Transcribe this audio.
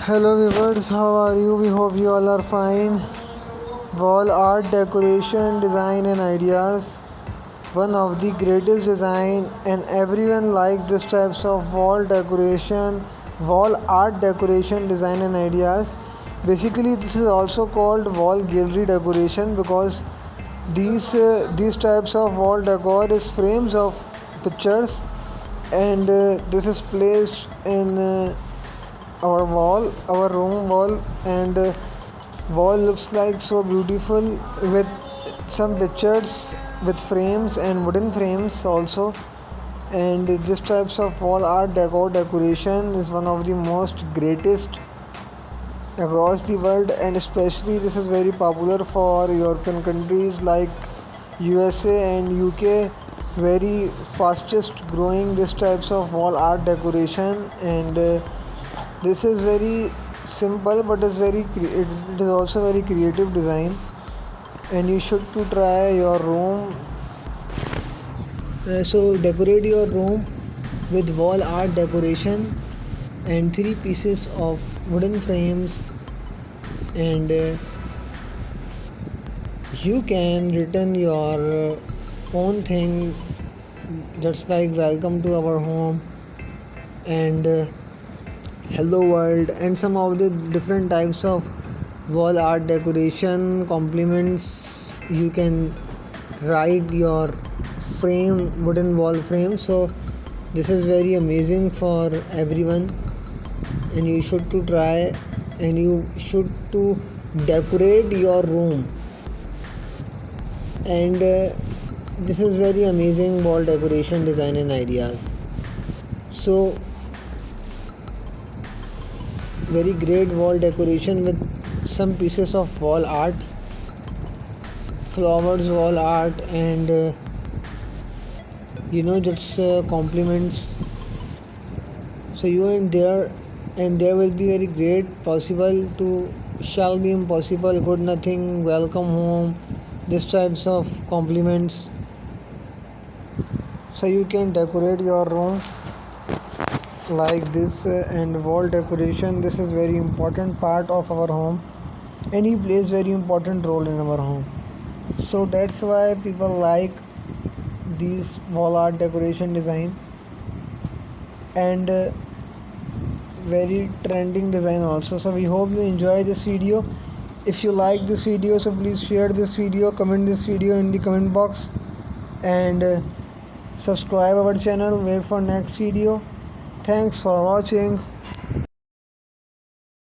Hello viewers, how are you? We hope you all are fine. Wall art, decoration, design and ideas. One of the greatest design and everyone like this types of wall art decoration, design and ideas. Basically this is also called wall gallery decoration because these types of wall decor is frames of pictures and this is placed in our room wall, and wall looks like so beautiful with some pictures with frames and wooden frames also. And this types of wall art decoration is one of the most greatest across the world, and especially this is very popular for European countries like USA and UK. Very fastest growing this types of wall art decoration, and this is very simple but it is also very creative design, and you should to try your room. So decorate your room with wall art decoration and three pieces of wooden frames, and you can return your own thing just like welcome to our home and hello world, and some of the different types of wall art decoration compliments you can write your frame, wooden wall frame. So this is very amazing for everyone, and you should to try, and you should to decorate your room. And this is very amazing wall decoration design and ideas. So very great wall decoration with some pieces of wall art, flowers wall art, and just compliments. So you in there, and there will be very great possible to shall be impossible, good nothing, welcome home, this types of compliments. So you can decorate your room like this, and wall decoration, this is very important part of our home, and he plays very important role in our home. So that's why people like these wall art decoration design, and very trending design also. So we hope you enjoy this video. If you like this video, so please share this video, comment this video in the comment box, and subscribe our channel. Wait for next video. Thanks for watching.